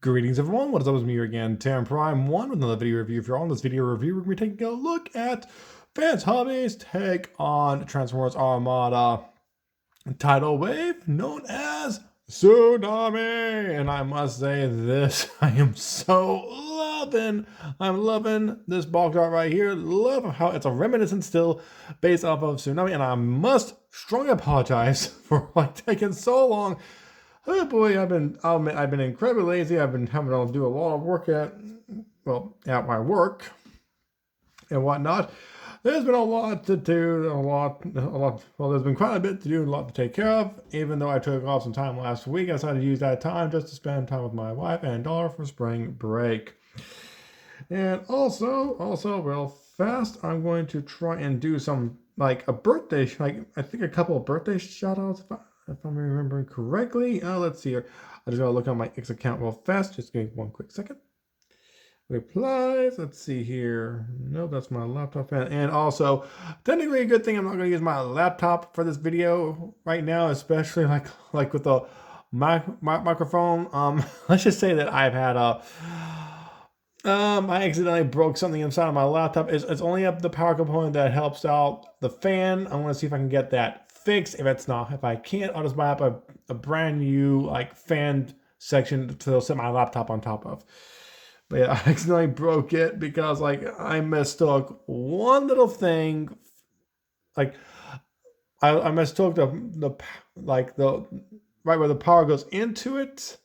Greetings everyone, what is up, it's me here again, Terran Prime 1 with another video review. If you're on this video review, we're going to be taking a look at Fans Hobby's take on Transformers Armada tidal wave known as Tsunami. And I must say this, I am I'm loving this box art right here. Love how it's a reminiscent still based off of Tsunami, and I must strongly apologize for taking so long. Oh boy, I've been incredibly lazy. I've been having to do a lot of work at my work and whatnot. There's been a lot to do, well, there's been quite a bit to do, a lot to take care of. Even though I took off some time last week, I decided to use that time just to spend time with my wife and daughter for spring break. And also real fast, I'm going to try and do some, like a birthday, I think a couple of birthday shout outs, if I'm remembering correctly. Let's see here. I just gotta look on my X account real fast. Just give me one quick second. Replies. Let's see here. No, that's my laptop. And also, technically a good thing I'm not gonna use my laptop for this video right now, especially like with the microphone. Let's just say that I've had I accidentally broke something inside of my laptop. It's only up the power component that helps out the fan. I want to see if I can get that fixed. If I can't, I'll just buy up a brand new fan section to set my laptop on top of. But yeah, I accidentally broke it because I mistook one little thing. I mistook the right where the power goes into it.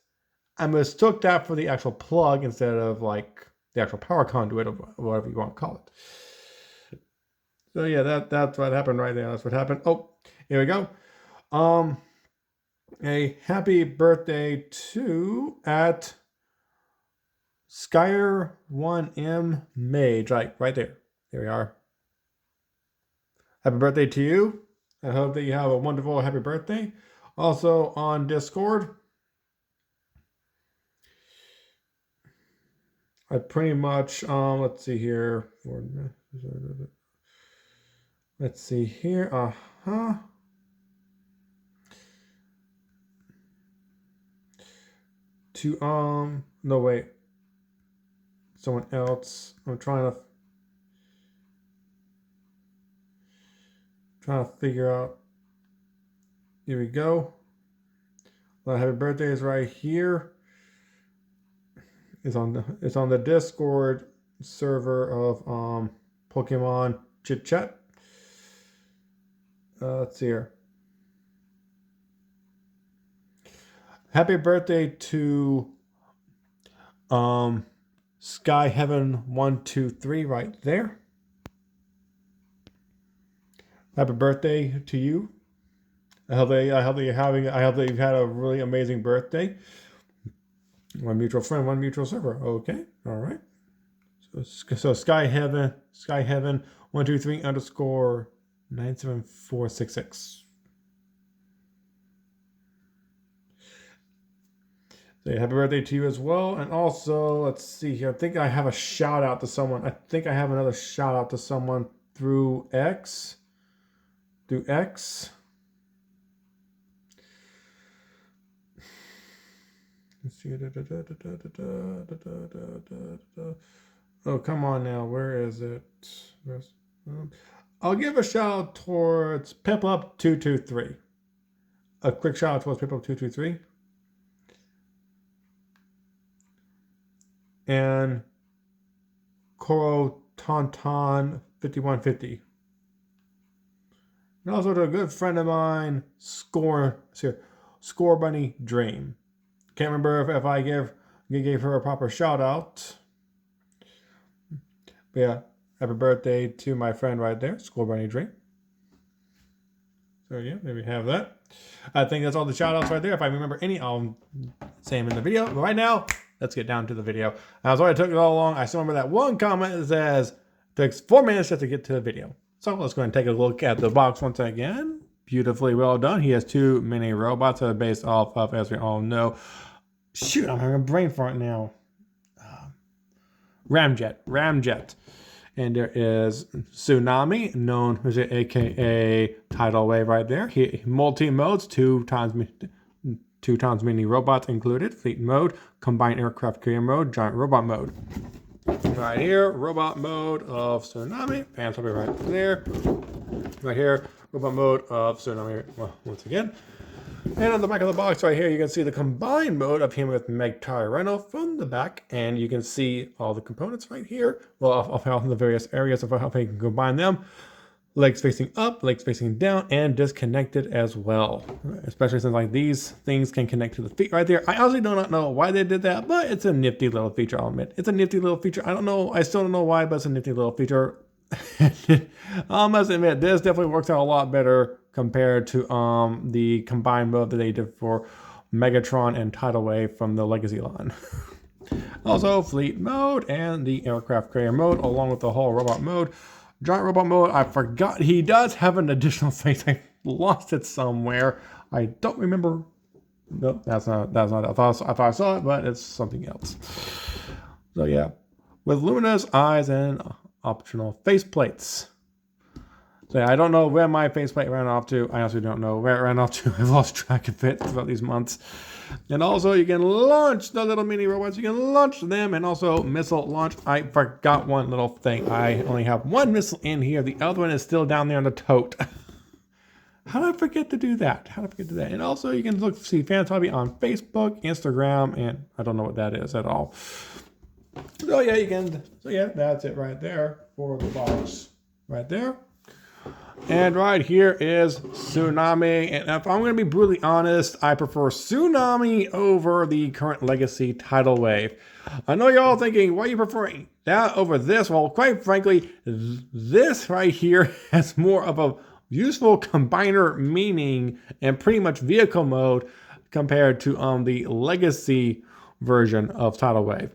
I mistook that for the actual plug instead of the actual power conduit, or whatever you want to call it. So yeah, that's what happened right there. That's what happened. Oh, here we go. A happy birthday to at Skyer 1M Mage, right there. Here we are. Happy birthday to you. I hope that you have a wonderful happy birthday. Also on Discord, I pretty much, let's see here. Let's see here. No, wait. Someone else. I'm trying to figure out. Here we go. Well, happy birthday is right here. It's on the Discord server of Pokemon Chit Chat. Let's see here. Happy birthday to Sky Heaven 123 right there. Happy birthday to you. I hope that you've had a really amazing birthday. One mutual friend, one mutual server. Okay, all right. So Sky Heaven 123 _ 97466. So happy birthday to you as well. And also, let's see here. I think I have a shout out to someone. I think I have another shout out to someone through X. Let's see. Oh, come on now. Where is it? I'll give a shout out towards Piplup223. A quick shout out towards Piplup223. And Koro Tauntaun 5150. And also to a good friend of mine, Score Bunny Dream. Can't remember if I gave her a proper shout out. But yeah, happy birthday to my friend right there, Score Bunny Dream. So yeah, there we have that. I think that's all the shout outs right there. If I remember any, I'll say them in the video. But right now, let's get down to the video. I was sorry it took it all along. I still remember that one comment that says it takes 4 minutes just to get to the video. So let's go and take a look at the box once again. Beautifully well done. He has 2 mini robots that are based off of, as we all know. Shoot, I'm having a brain fart now. Ramjet. And there is Tsunami, known as aka Tidal Wave right there. He multi-modes, 2 times 2 times mini robots included, fleet mode, combined aircraft carrier mode, giant robot mode. Right here, robot mode of Tsunami. Fans will be right there. Right here, robot mode of Tsunami. Well, once again. And on the back of the box right here, you can see the combined mode of him with Meg Rhino from the back. And you can see all the components right here. Well, of how the various areas of how you can combine them. Legs facing up, legs facing down, and disconnected as well. Especially since like these things can connect to the feet right there. I honestly do not know why they did that, but it's a nifty little feature, I'll admit. It's a nifty little feature. I don't know, I still don't know why, but it's a nifty little feature. I must admit, this definitely works out a lot better compared to the combined mode that they did for Megatron and Tidal Wave from the Legacy line. Also, fleet mode and the aircraft carrier mode, along with the whole robot mode. Giant robot mode, I forgot he does have an additional face. I lost it somewhere. I don't remember. Nope, that's not. I thought I saw it, but it's something else. So yeah, with luminous eyes and optional face plates. So yeah, I don't know where my faceplate ran off to. I also don't know where it ran off to. I've lost track of it throughout these months. And also you can launch the little mini robots. You can launch them and also missile launch. I forgot one little thing. I only have one missile in here. The other one is still down there on the tote. How did I forget to do that? How did I forget to do that? And also you can see Phantom Hobby on Facebook, Instagram, and I don't know what that is at all. So yeah, you can. So yeah, that's it right there for the box right there. And right here is Tsunami. And if I'm going to be brutally honest, I prefer Tsunami over the current Legacy Tidal Wave. I know you're all thinking, why are you preferring that over this? Well, quite frankly, this right here has more of a useful combiner meaning and pretty much vehicle mode compared to the Legacy version of Tidal Wave.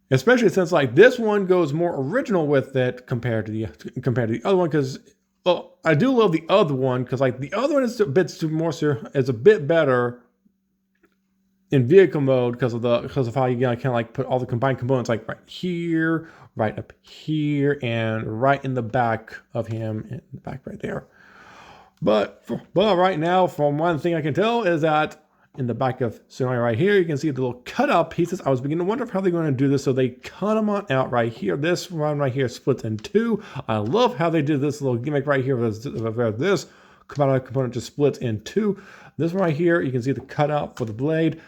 Especially since like this one goes more original with it compared to the other one, because well, I do love the other one because like the other one is a bit better in vehicle mode because of how you kind of like put all the combined components like right here, right up here, and right in the back of him, in the back right there. But right now, from one thing I can tell is that in the back of Tsunami right here, you can see the little cutout pieces. I was beginning to wonder how they're going to do this. So they cut them on out right here. This one right here splits in two. I love how they did this little gimmick right here. Where this component just splits in two. This one right here, you can see the cutout for the blade.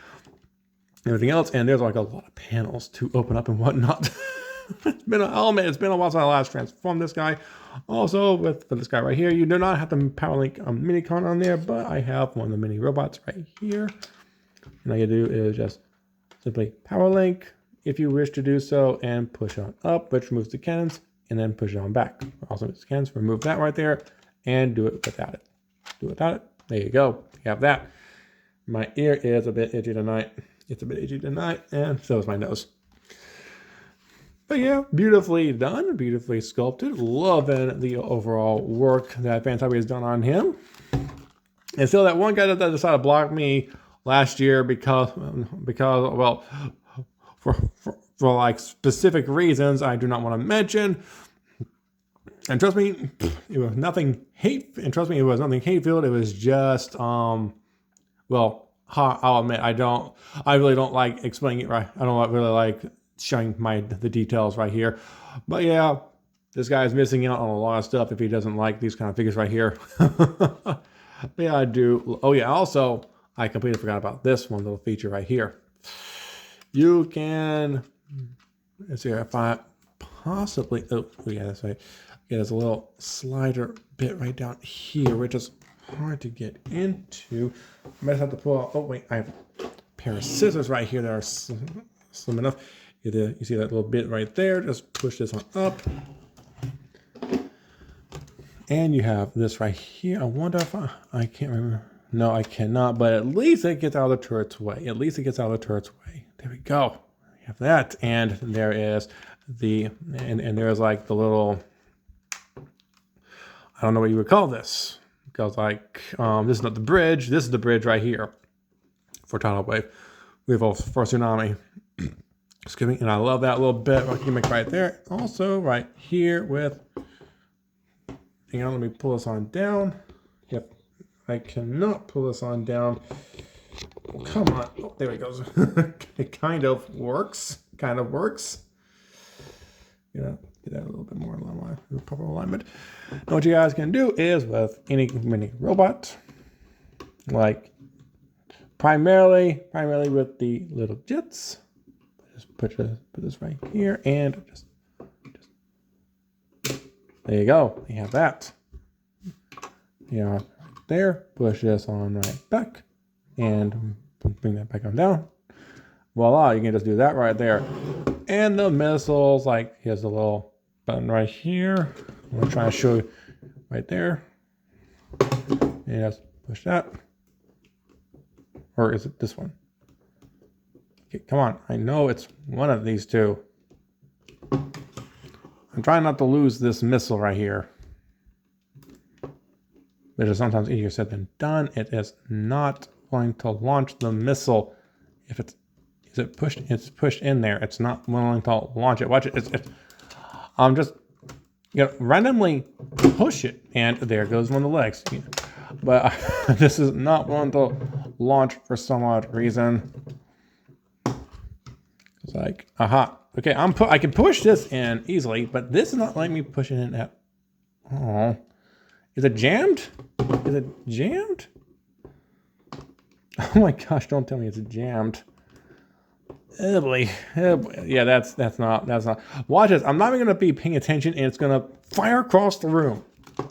Everything else. And there's like a lot of panels to open up and whatnot. It's been a while since I last transformed this guy. Also, for this guy right here, you do not have the PowerLink Minicon on there, but I have one of the mini robots right here. And all you do is just simply PowerLink, if you wish to do so, and push on up, which removes the cannons, and then push it on back. Also, the cannons, remove that right there, and do it without it. Do it without it. There you go. You have that. My ear is a bit itchy tonight. It's a bit itchy tonight, and so is my nose. But yeah, beautifully done, beautifully sculpted. Loving the overall work that Phantom Hobby has done on him. And still, that one guy that decided to block me last year because well, for like specific reasons I do not want to mention. And trust me, it was nothing hate. And trust me, it was nothing hate-filled. It was just well, I'll admit I really don't like explaining it right. I don't really like showing the details right here. But yeah, this guy is missing out on a lot of stuff if he doesn't like these kind of figures right here. But yeah, I do. Oh yeah, also, I completely forgot about this one little feature right here. You can, let's see if I possibly, oh yeah, that's right. Yeah, there's a little slider bit right down here, which is hard to get into. I might have to pull out, oh wait, I have a pair of scissors right here that are slim enough. You see that little bit right there, just push this one up. And you have this right here. I wonder if I can't remember. No, I cannot, but at least it gets out of the turret's way. At least it gets out of the turret's way. There we go. We have that. And there is and there's like the little, I don't know what you would call this. Because like, this is not the bridge. This is the bridge right here for Tidal Wave. We have for Tsunami. Excuse me, and I love that little bit gimmick right there. Also, right here with, hang on, let me pull this on down. Yep, I cannot pull this on down. Come on. Oh, there it goes. It kind of works. Kind of works. Get that a little bit more alignment, proper alignment. Now what you guys can do is with any mini robot, like primarily with the little jets. Just put this right here and just there you go. You have that. Yeah, there. Push this on right back and bring that back on down. Voila, you can just do that right there. And the missiles, like here's a little button right here. I'm gonna try to show you right there. And just push that. Or is it this one? Okay, come on. I know it's one of these two. I'm trying not to lose this missile right here. Which is sometimes easier said than done. It is not going to launch the missile. If it's pushed, it's pushed in there. It's not willing to launch it. Watch it. I'm just randomly push it, and there goes one of the legs. But this is not willing to launch for some odd reason. It's like, aha. Okay, I can push this in easily, but this is not letting me push it in at all. Is it jammed? Is it jammed? Oh my gosh, don't tell me it's jammed. Oh boy. Oh boy. Yeah, that's not. Watch this. I'm not even gonna be paying attention and it's gonna fire across the room.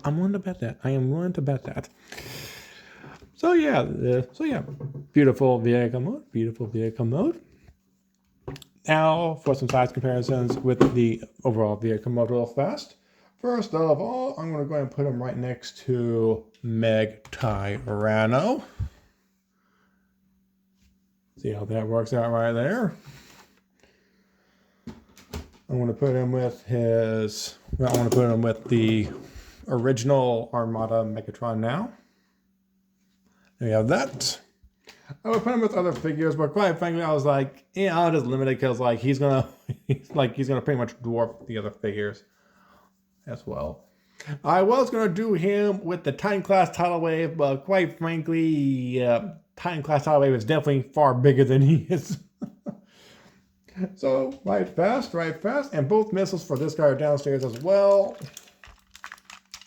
I'm willing to bet that. I am willing to bet that. So yeah, beautiful vehicle mode. Beautiful vehicle mode. Now for some size comparisons with the overall vehicle mode real fast. First of all, I'm going to go ahead and put them right next to Meg Tyrano. See how that works out right there. I'm going to put him with the original Armada Megatron now. There we have that. I would put him with other figures, but quite frankly, I was like, yeah, I'll just limit it because like he's gonna pretty much dwarf the other figures as well. I was gonna do him with the Titan class tidal wave, but quite frankly, Titan class tidal wave is definitely far bigger than he is. So right fast, and both missiles for this guy are downstairs as well.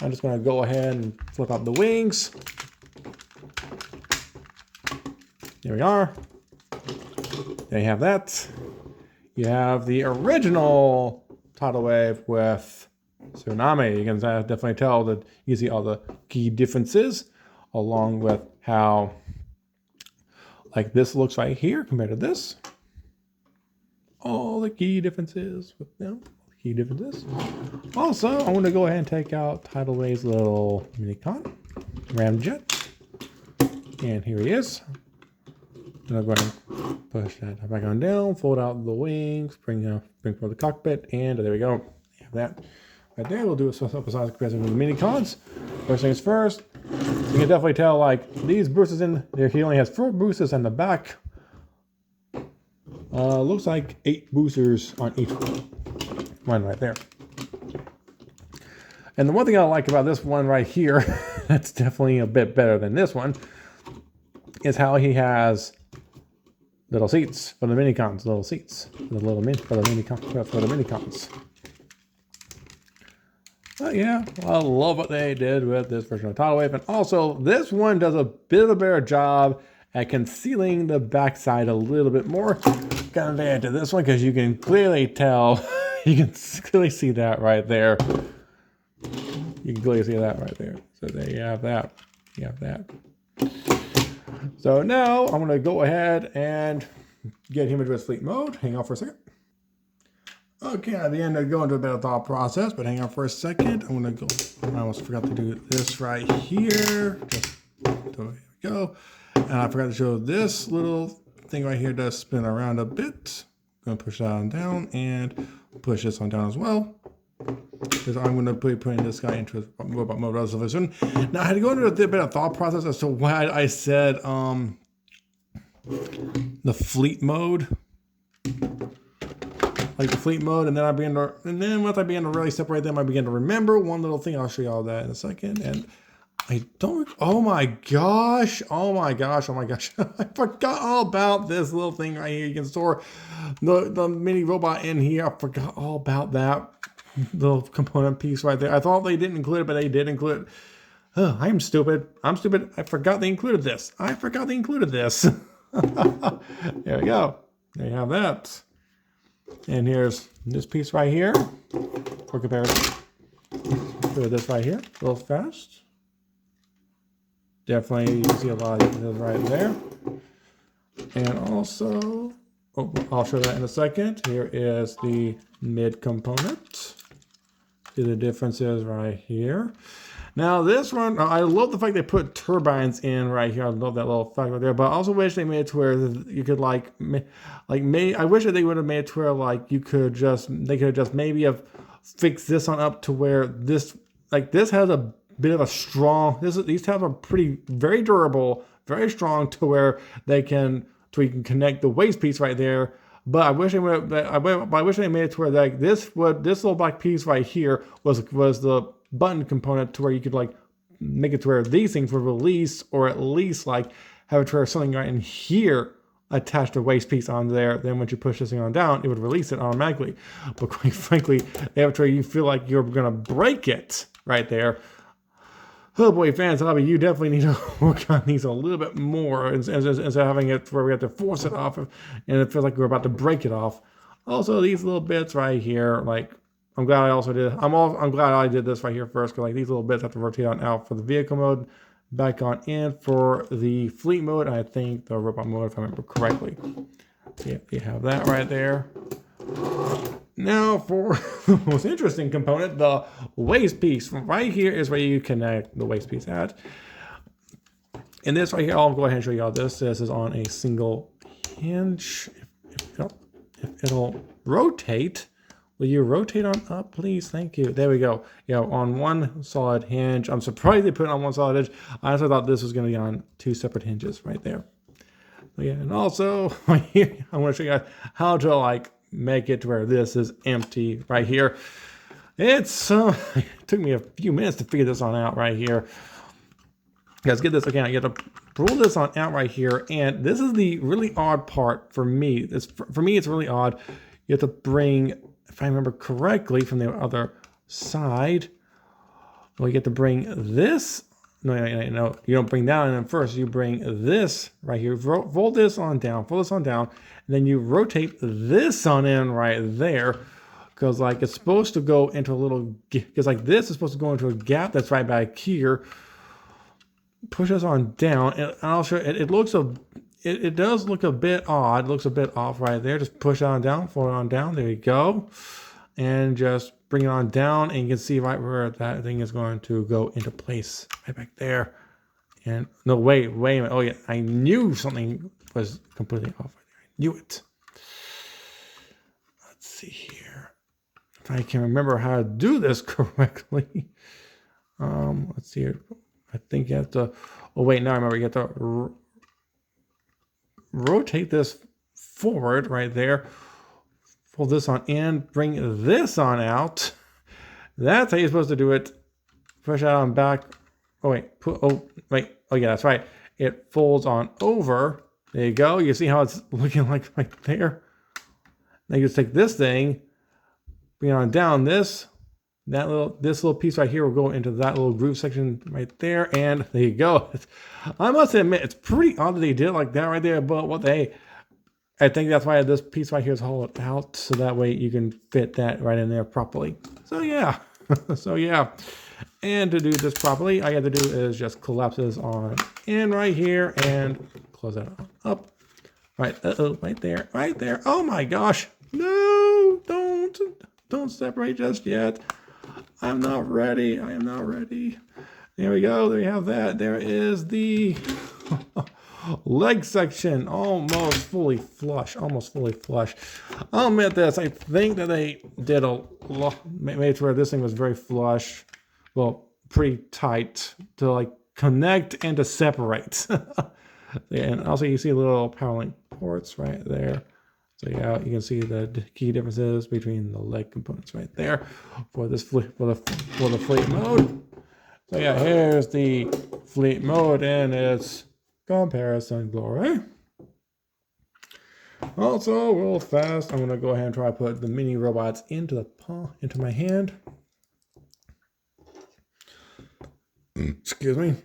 I'm just gonna go ahead and flip out the wings. There we are. There you have that. You have the original tidal wave with Tsunami. You can definitely tell that you see all the key differences along with how like this looks right here compared to this. All the key differences with them. Also, I want to go ahead and take out Tidal Wave's little minicon, ramjet. And here he is. I'm going to go ahead and push that back on down, fold out the wings, bring for the cockpit, and there we go. You have that right there. We'll do a size comparison with the mini cons. First things first, you can definitely tell like these boosters in there. He only has 4 boosters in the back. Looks like 8 boosters on each one right there. And the one thing I like about this one right here, that's definitely a bit better than this one, is how he has little seats for the minicons, little seats for the minicons. But yeah, I love what they did with this version of Tidal Wave, and also this one does a bit of a better job at concealing the backside a little bit more compared to this one, because you can clearly tell, you can clearly see that right there. You can clearly see that right there. So there you have that. You have that. So now I'm going to go ahead and get him into his fleet mode. Hang on for a second. Okay, at the end, I go into a bit of thought process, but hang on for a second. I'm going to go. I almost forgot to do this right here. Just there we go. And I forgot to show this little thing right here does spin around a bit. I'm going to push that on down and push this on down as well. Because I'm going to be putting this guy into his robot mode relatively soon. Now, I had to go into a bit of thought process as to why I said the fleet mode. Like the fleet mode, and then once I begin to really separate them, I begin to remember one little thing. I'll show you all that in a second. And I don't, oh my gosh, oh my gosh, oh my gosh. I forgot all about this little thing right here. You can store the mini robot in here. I forgot all about that little component piece right there. I thought they didn't include it, but they did include it. Oh, I'm stupid. I'm stupid. I forgot they included this. I forgot they included this. There we go. There you have that. And here's this piece right here for comparison. Put this right here, real fast. Definitely, you can see a lot of differences right there. And also, oh, I'll show that in a second. Here is the mid component. See the differences right here. Now this one, I love the fact they put turbines in right here. I love that little fact right there. But I also wish they made it to where you could I wish that they would have made it to where like they could have just maybe have fixed this on up to where this has a bit of a strong. These tabs are very durable, very strong to where you can connect the waist piece right there. But I wish they would. I wish they made it to where like this little black piece right here was the button component to where you could like make it to where these things would release, or at least like have it to where something right in here attached a waist piece on there. Then once you push this thing on down, it would release it automatically. But quite frankly, they have it to where you feel like you're gonna break it right there. Oh boy, fans, you definitely need to work on these a little bit more instead of having it where we have to force it off and it feels like we're about to break it off. Also, these little bits right here, like I'm glad I did this right here first, because like these little bits have to rotate on out for the vehicle mode, back on in for the fleet mode. I think the robot mode, if I remember correctly. So yeah, you have that right there. Now for the most interesting component, the waist piece. Right here is where you connect the waist piece at. And this right here, I'll go ahead and show you all this. This is on a single hinge. If it'll rotate, will you rotate on up, please? Thank you. There we go. On one solid hinge. I'm surprised they put it on one solid hinge. I honestly thought this was going to be on two separate hinges right there. Yeah, and also right here, I want to show you guys how to make it to where this is empty right here. It took me a few minutes to figure this on out right here. Guys, get this again. You have to pull this on out right here, and this is the really odd part for me. For me, it's really odd. You have to bring, if I remember correctly, from the other side. Well, you have to bring this. No, you don't bring that in first. You bring this right here. Fold this on down. Fold this on down. And then you rotate this on in right there. Because it's supposed to go into a little... Because this is supposed to go into a gap that's right back here. Push this on down. And I'll show you. It does look a bit odd. It looks a bit off right there. Just push it on down. Fold it on down. There you go. And just bring it on down, and you can see right where that thing is going to go into place, right back there. And no, wait a minute. Oh yeah, I knew something was completely off right there. I knew it. Let's see here. If I can remember how to do this correctly. Let's see here. I think you have to, oh wait, now I remember. You have to rotate this forward right there. Pull this on in, bring this on out. That's how you're supposed to do it. Push out on back. Oh wait, oh yeah, that's right. It folds on over. There you go. You see how it's looking like right there. Now you just take this thing, bring it on down. This little piece right here will go into that little groove section right there, and there you go. I must admit, it's pretty odd that they did it like that right there, but I think that's why this piece right here is hollowed out, so that way you can fit that right in there properly. So yeah, and to do this properly, all you have to do is just collapse this on in right here and close that on up. Right, right there. Oh my gosh, no, don't separate just yet. I'm not ready. I am not ready. There we go. There you have that. There is the leg section, almost fully flush. I'll admit this. I think that they did a lot, made where this thing was very flush. Well, pretty tight to connect and to separate. And also you see little power link ports right there. So yeah, you can see the key differences between the leg components right there for this for the fleet mode. So yeah, here's the fleet mode in its comparison glory. Also, real fast, I'm gonna go ahead and try to put the mini robots into my hand. Excuse me.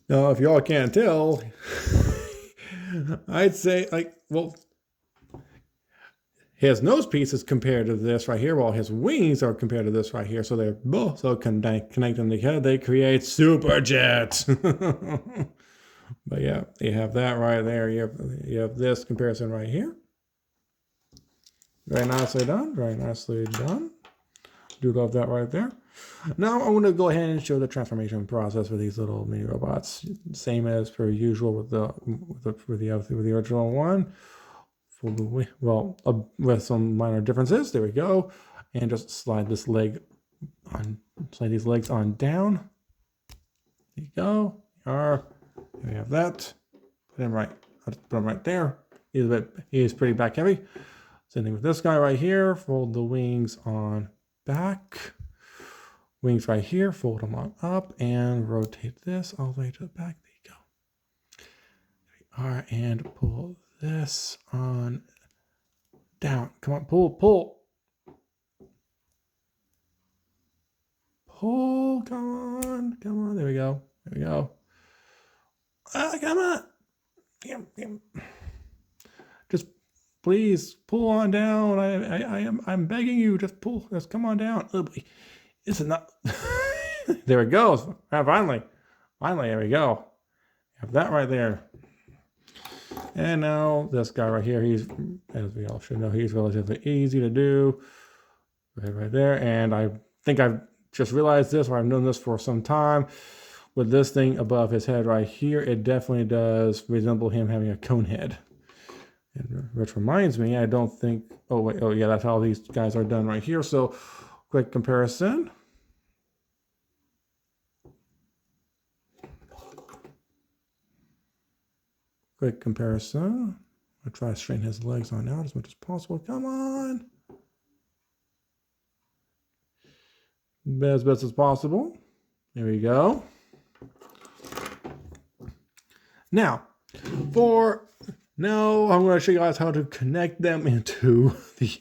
Now, if y'all can't tell, I'd say, like, well, his nose piece is compared to this right here, while his wings are compared to this right here. So they're both so connecting together, they create superjets. But yeah, you have that right there. You have this comparison right here. Very nicely done. Very nicely done. Do love that right there. Now I want to go ahead and show the transformation process for these little mini robots. Same as per usual with the original one. With some minor differences. There we go. And just slide these legs on down. There you go. There we have that. Put him right there. He's pretty back heavy. Same thing with this guy right here. Fold the wings on back. Wings right here. Fold them on up and rotate this all the way to the back. There you go. There we are. And pull this on down. Come on, pull. Pull, come on. There we go. Come on. Just please pull on down. I'm begging you, just pull. Just come on down. Oh boy. This is not. There it goes. Finally, there we go. Have that right there. And now this guy right here, he's, as we all should know, he's relatively easy to do. Right there. And I think I've just realized this, or I've known this for some time. With this thing above his head right here, it definitely does resemble him having a cone head. Which reminds me, I don't think, oh yeah, that's how these guys are done right here. So quick comparison. I'll try to straighten his legs on out as much as possible. Come on. As best as possible. There we go. Now, I'm going to show you guys how to connect them into the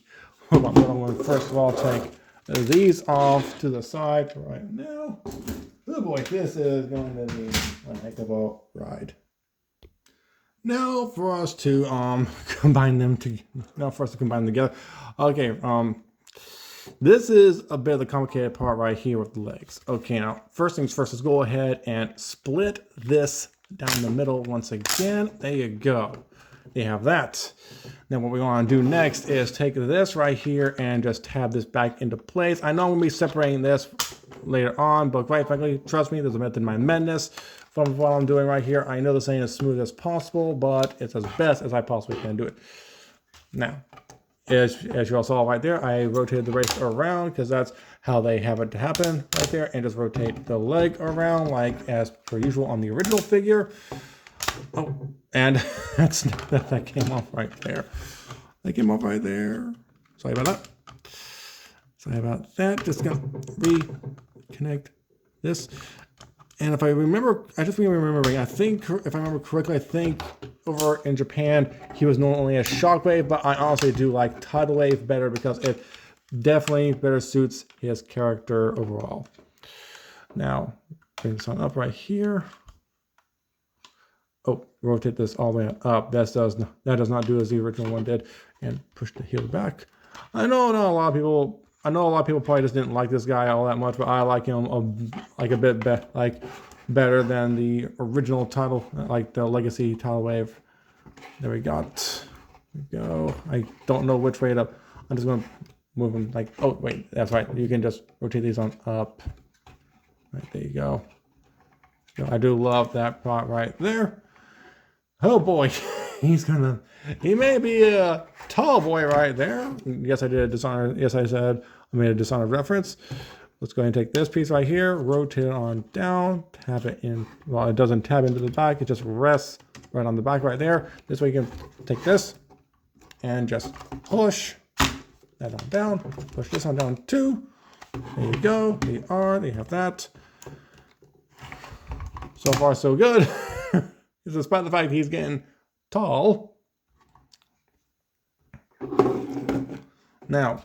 robot. I'm going to first of all take these off to the side right now. Oh boy, this is going to be a heck of a ride. Now for us to combine them together. Okay, this is a bit of the complicated part right here with the legs. Okay, now first things first, let's go ahead and split this down the middle once again. There you go. You have that. Then what we want to do next is take this right here and just tab this back into place. I know I'm going to be separating this later on, but quite frankly, trust me, there's a method in my madness from what I'm doing right here. I know this ain't as smooth as possible, but it's as best as I possibly can do it. Now, as you all saw right there, I rotated the race around because that's how they have it to happen right there, and just rotate the leg around like as per usual on the original figure. Oh, and that came off right there. That came off right there. Sorry about that. Just gonna reconnect this. And if I remember, I think if I remember correctly, I think over in Japan, he was known only as Shockwave, but I honestly do like Tidal Wave better because it definitely better suits his character overall. Now, bring this on up right here. Oh, rotate this all the way up. That does not do as the original one did. And push the heel back. I know a lot of people probably just didn't like this guy all that much, but I like him a bit better than the original title, like the Legacy Tidal Wave. There we got. There we go. I don't know which way to. I'm just gonna move them like. Oh wait, that's right. You can just rotate these on up. Right there you go. So I do love that part right there. Oh boy, he may be a tall boy right there. Yes, I did a Dishonored. Yes, I said I made a Dishonored reference. Let's go ahead and take this piece right here, rotate it on down, tap it in. Well, it doesn't tab into the back. It just rests right on the back right there. This way you can take this and just push that on down. Push this on down too. There you go. They have that. So far, so good. Despite the fact he's getting tall. Now,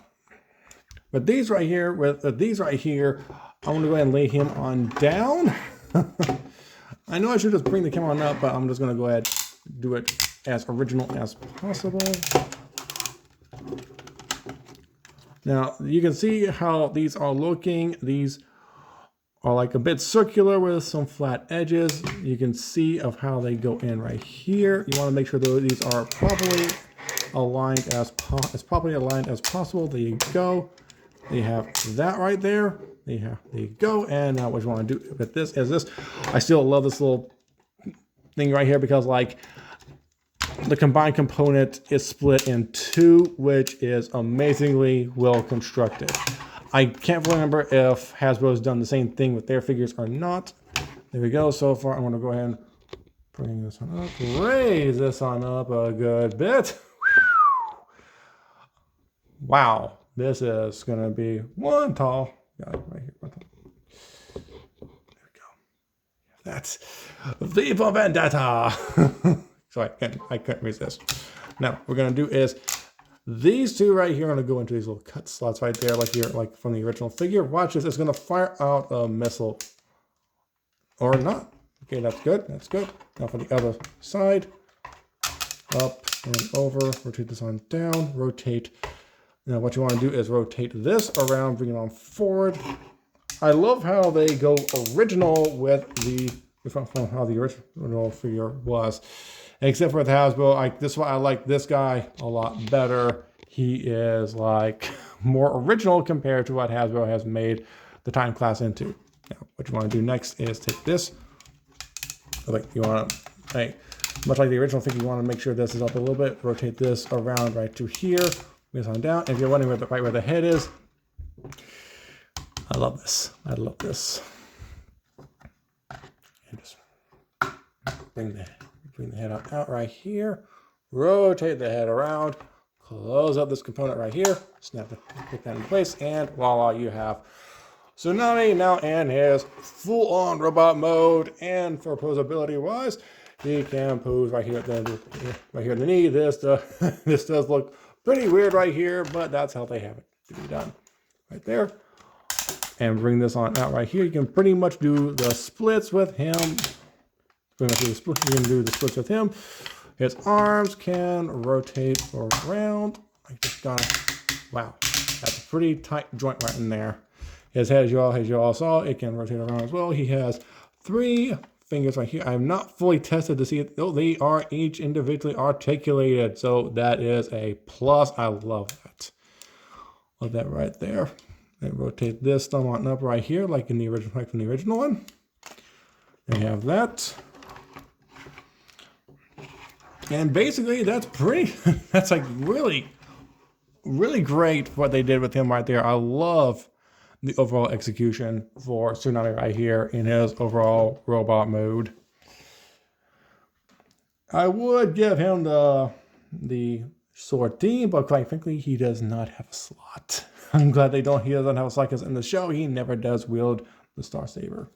with these right here, I'm gonna go ahead and lay him on down. I know I should just bring the camera on up, but I'm just gonna go ahead and do it as original as possible. Now, you can see how these are looking. These are like a bit circular with some flat edges. You can see of how they go in right here. You want to make sure that these are properly aligned as properly aligned as possible. There you go. You have that right there. There you go. And now what you want to do with this is this. I still love this little thing right here because like the combined component is split in two, which is amazingly well constructed. I can't remember if Hasbro's done the same thing with their figures or not. There we go. So far, I'm going to go ahead and bring this one up, raise this on up a good bit. Wow, this is going to be one tall. Got it right here. There we go. That's Viva Vendetta. So I couldn't resist. Now, what we're going to do is these two right here are going to go into these little cut slots right there, like here, like from the original figure. Watch this. It's going to fire out a missile. Or not. Okay, that's good. That's good. Now for the other side. Up and over. Rotate this on down. Rotate. Now what you want to do is rotate this around, bring it on forward. I love how they go original with how the original figure was. Except for with Hasbro, this is why I like this guy a lot better. He is like more original compared to what Hasbro has made the Time class into. Now, what you want to do next is take this. Like you want to, like, much like the original figure, you want to make sure this is up a little bit. Rotate this around right to here. Bring this on down. And if you're wondering right where the head is, I love this. I love this. And just bring the head out right here. Rotate the head around. Close up this component right here. Snap it, put that in place, and voila, you have Tsunami now in his full-on robot mode. And for posability wise, he can pose right here at the knee. This does look pretty weird right here, but that's how they have it to be done right there. And bring this on out right here. You can pretty much do the splits with him. You can do the splits with him. His arms can rotate around. I just got wow, that's a pretty tight joint right in there. His head, as you all saw, it can rotate around as well. He has 3 fingers right here. I have not fully tested to see it, though they are each individually articulated. So that is a plus. I love that. Love that right there. And rotate this thumb on up right here, like in the original, like from the original one. There you have that. And basically, that's that's like really, really great what they did with him right there. I love the overall execution for Tsunami right here in his overall robot mode. I would give him the sword theme, but quite frankly, he does not have a slot. I'm glad he doesn't have a slot, because in the show, he never does wield the Star Saber.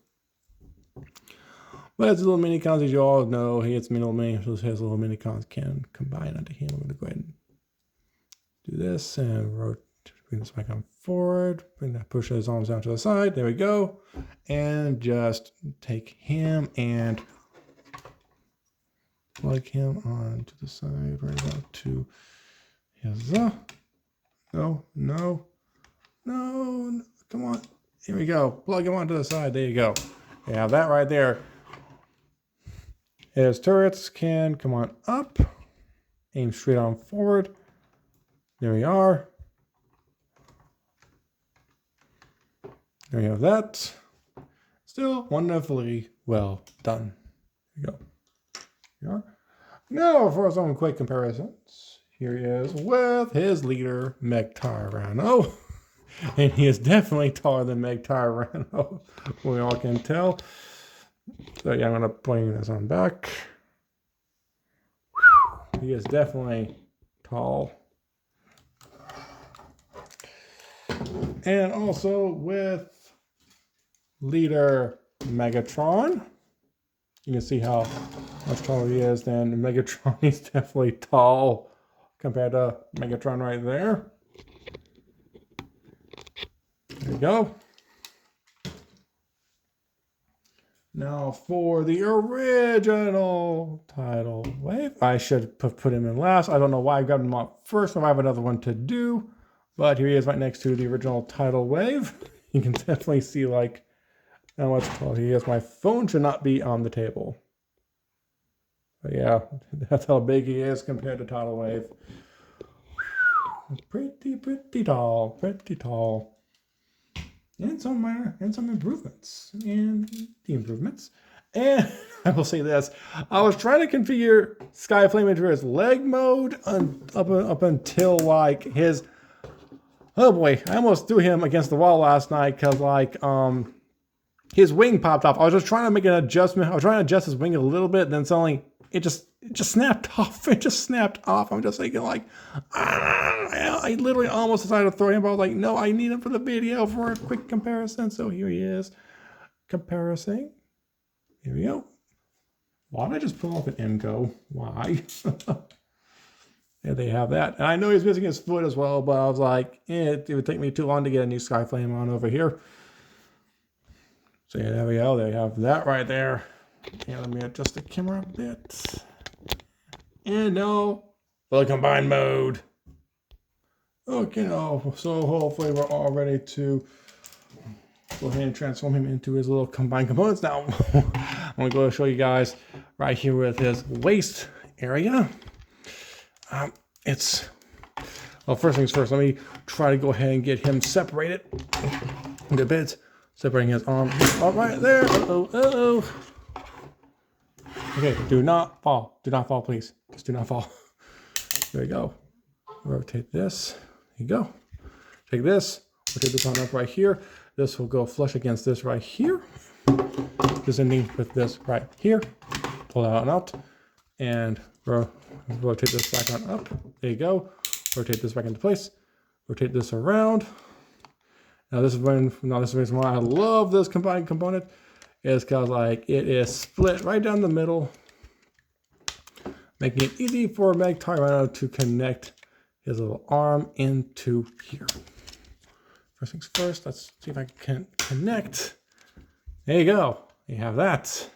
But as little mini cons, as you all know, his little mini cons can combine onto him. I'm going to go ahead and do this and bring this back on forward. Push his arms down to the side. There we go. And just take him and plug him onto the side right out to his. No. Come on. Here we go. Plug him onto the side. There you go. You have that right there. His turrets can come on up, aim straight on forward. There we are. There we have that. Still wonderfully well done. There you go. There you are. Now for some quick comparisons. Here he is with his leader, Meg Tyrano. And he is definitely taller than Meg Tyrano. We all can tell. So yeah, I'm going to bring this on back. He is definitely tall. And also with leader Megatron. You can see how much taller he is than Megatron. He's definitely tall compared to Megatron right there. There you go. Now for the original Tidal Wave. I should put him in last. I don't know why I grabbed him up first. I have another one to do. But here he is right next to the original Tidal Wave. You can definitely see like how much taller he is. My phone should not be on the table. But yeah, that's how big he is compared to Tidal Wave. Pretty tall, pretty tall. And some improvements. And the improvements. And I will say this. I was trying to configure Skyflame into his leg mode up until like his... Oh boy, I almost threw him against the wall last night because like his wing popped off. I was just trying to make an adjustment. I was trying to adjust his wing a little bit, then suddenly it just snapped off. It just snapped off. I'm just thinking like, I literally almost decided to throw him, but I was like, no, I need him for the video for a quick comparison. So here he is, comparison. Here we go. Why did I just pull off an Emco? Why? There they have that. And I know he's missing his foot as well, but I was like, it would take me too long to get a new Skyflame on over here. So yeah, there we go. There you have that right there. And let me adjust the camera a bit. And no, the combined mode. Okay, no. So hopefully we're all ready to go ahead and transform him into his little combined components. Now, I'm going to go show you guys right here with his waist area. Well, first things first, let me try to go ahead and get him separated. Good bits. Separating his arm. All right there. Uh-oh, uh-oh. Okay, do not fall. Do not fall, please. Just do not fall. There you go. Rotate this. There you go. Take this. Rotate this on up right here. This will go flush against this right here. This ending with this right here. Pull that on out. And rotate this back on up. There you go. Rotate this back into place. Rotate this around. Now this is the reason why I love this combined component is because like it is split right down the middle, making it easy for Tyranno to connect his little arm into here. First things first, let's see if I can connect. There you go. You have that.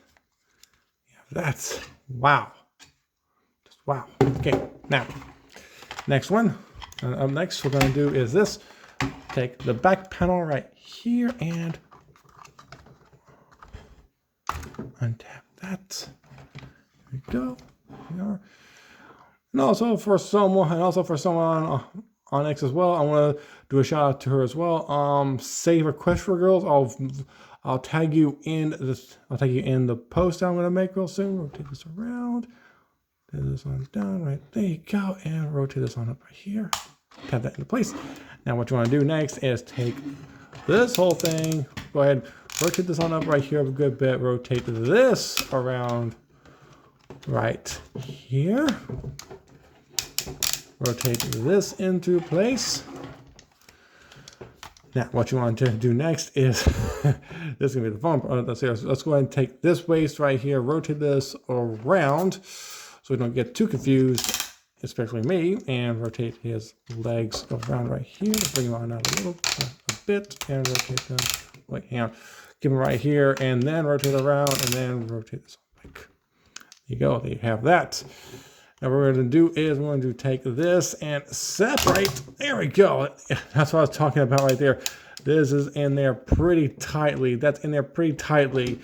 You have that. Wow. Just wow. Okay, now, next one. Up next, we're going to do is this. Take the back panel right here and untap that. There we go. There we are. And also for someone on X as well, I want to do a shout out to her as well. Save request for girls. I'll tag you in this. I'll tag you in the post I'm going to make real soon. Rotate this around. Take this on down right there. You go, and rotate this on up right here. Tap that into place. Now what you want to do next is take this whole thing, go ahead, rotate this on up right here a good bit, rotate this around right here, rotate this into place. Now what you want to do next is, this is going to be the fun part. Let's go ahead and take this waist right here, rotate this around so we don't get too confused, especially me, and rotate his legs around right here. Bring him on out a bit, and rotate them. Wait, hang on. Give him right here, and then rotate around, and then rotate this back. There you go. There you have that. Now what we're going to do is we're going to take this and separate. There we go. That's what I was talking about right there. This is in there pretty tightly. That's in there pretty tightly.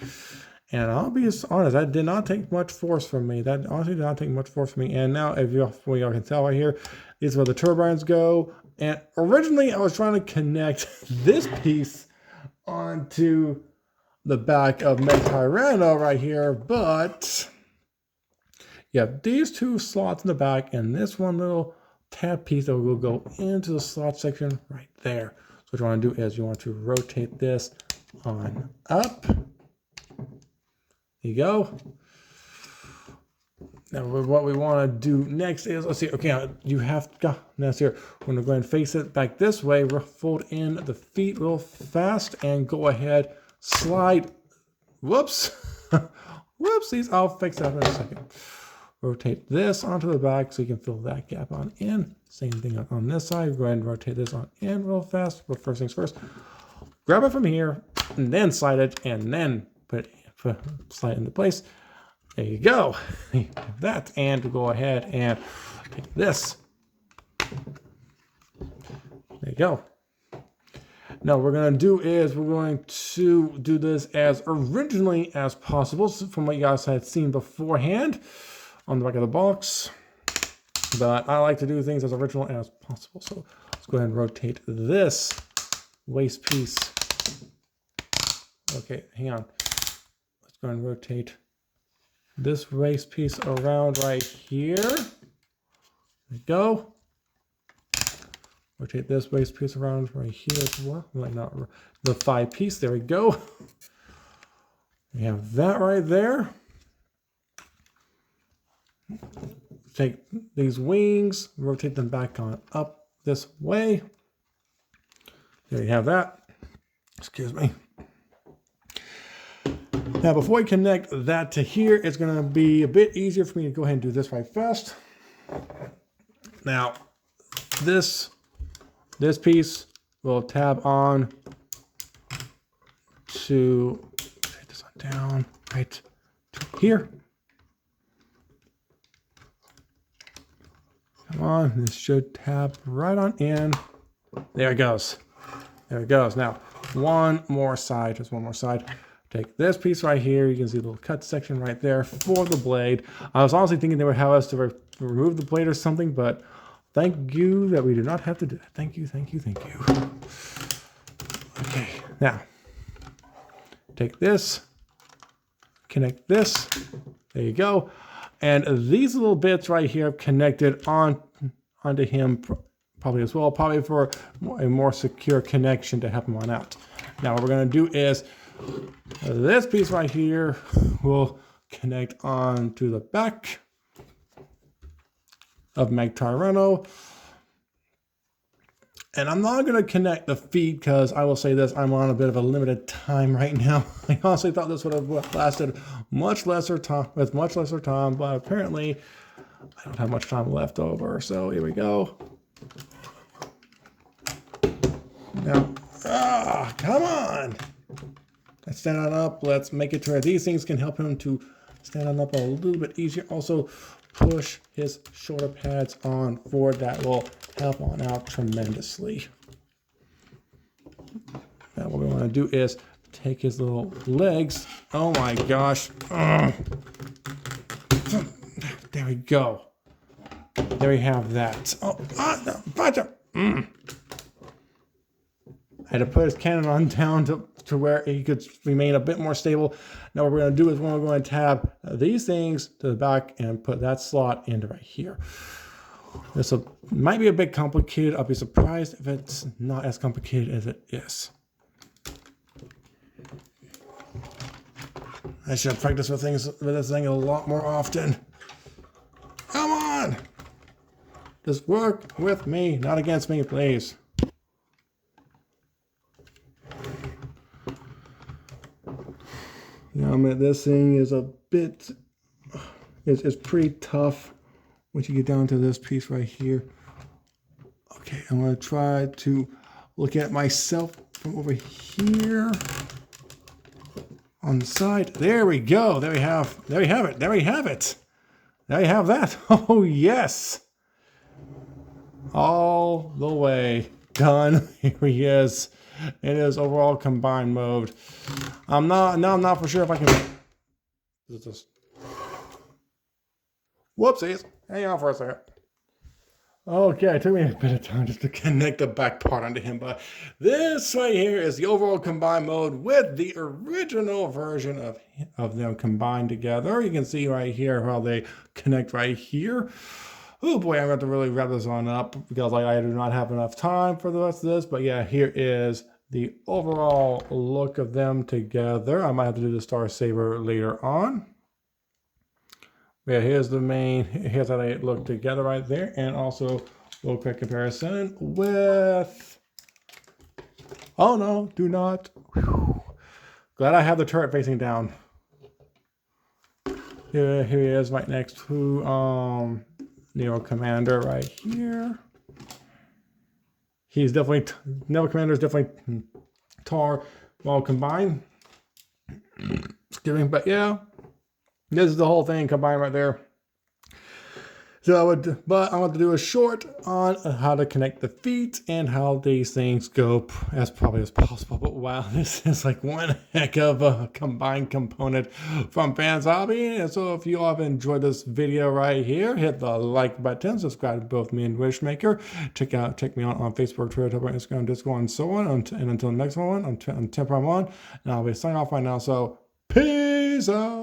And I'll be honest, that did not take much force from me. That honestly did not take much force from me. And now, if y'all can tell right here, these are where the turbines go. And originally, I was trying to connect this piece onto the back of Tyranno right here. But you have these two slots in the back and this one little tab piece that will go into the slot section right there. So what you want to do is you want to rotate this on up. There you go. Now, what we want to do next is, let's see, okay, you have got this here. We're going to go ahead and face it back this way, fold in the feet real fast, and go ahead, slide. Whoops. Whoopsies. I'll fix that in a second. Rotate this onto the back so you can fill that gap on in. Same thing on this side. Go ahead and rotate this on in real fast. But first things first, grab it from here, and then slide it, and then slide it into place. There you go. That, and to go ahead and take this. There you go. Now what we're going to do is we're going to do this as originally as possible from what you guys had seen beforehand on the back of the box. But I like to do things as original as possible. So let's go ahead and rotate this waist piece. Okay, hang on. Let's go ahead and rotate this waist piece around right here. There we go. Rotate this waist piece around right here as well. Like not the thigh piece. There we go. We have that right there. Take these wings, rotate them back on up this way. There you have that. Excuse me. Now, before I connect that to here, it's going to be a bit easier for me to go ahead and do this right fast. Now, this piece will tab on to, take this on down, right to here. Come on, this should tab right on in. There it goes. There it goes. Now, one more side, just one more side. Take this piece right here. You can see the little cut section right there for the blade. I was honestly thinking they would have us to remove the blade or something, but thank you that we do not have to do that. Thank you, thank you, thank you. Okay, now, take this, connect this. There you go. And these little bits right here connected onto him probably as well, probably for a more secure connection to help him on out. Now what we're going to do is this piece right here will connect on to the back of Meg Tyranno. And I'm not going to connect the feet because I will say this, I'm on a bit of a limited time right now. I honestly thought this would have lasted much lesser time, but apparently I don't have much time left over. So here we go. Now, come on. Let's stand on up. Let's make it to where these things can help him to stand on up a little bit easier. Also, push his shoulder pads on forward. That will help on out tremendously. Now what we want to do is take his little legs. Oh my gosh. There we go. There we have that. Oh, no, I had to put his cannon on down to where he could remain a bit more stable. Now what we're going to do is we're going to tab these things to the back and put that slot into right here. This might be a bit complicated. I'll be surprised if it's not as complicated as it is. I should practice with this thing a lot more often. Come on! Just work with me, not against me, please. Yeah, I mean, this thing is a bit, it's pretty tough once you get down to this piece right here. Okay, I'm going to try to look at myself from over here on the side. There we go. There we have it. There we have it. There you have that. Oh, yes. All the way done. Here he is. It is overall combined mode. I'm not for sure if I can. Whoopsies. Hang on for a second. Okay, it took me a bit of time just to connect the back part onto him, but this right here is the overall combined mode with the original version of them combined together. You can see right here how they connect right here. Oh boy, I'm going to really wrap this on up because I do not have enough time for the rest of this, but yeah, here is the overall look of them together. I might have to do the Star Saber later on. Yeah, here's the main, here's how they look together right there. And also a little quick comparison with, oh no, do not. Whew. Glad I have the turret facing down. Here he is right next to Neo Commander right here. He's definitely, Neo Commander is definitely tar well combined. But yeah, this is the whole thing combined right there. So I want to do a short on how to connect the feet and how these things go as probably as possible. But wow, this is like one heck of a combined component from Fans Hobby. And so if you all have enjoyed this video right here, hit the like button, subscribe to both me and Wishmaker. Check me out on Facebook, Twitter, Instagram, Discord, and so on. And until the next one, I'm Temper on, and I'll be signing off right now. So peace out.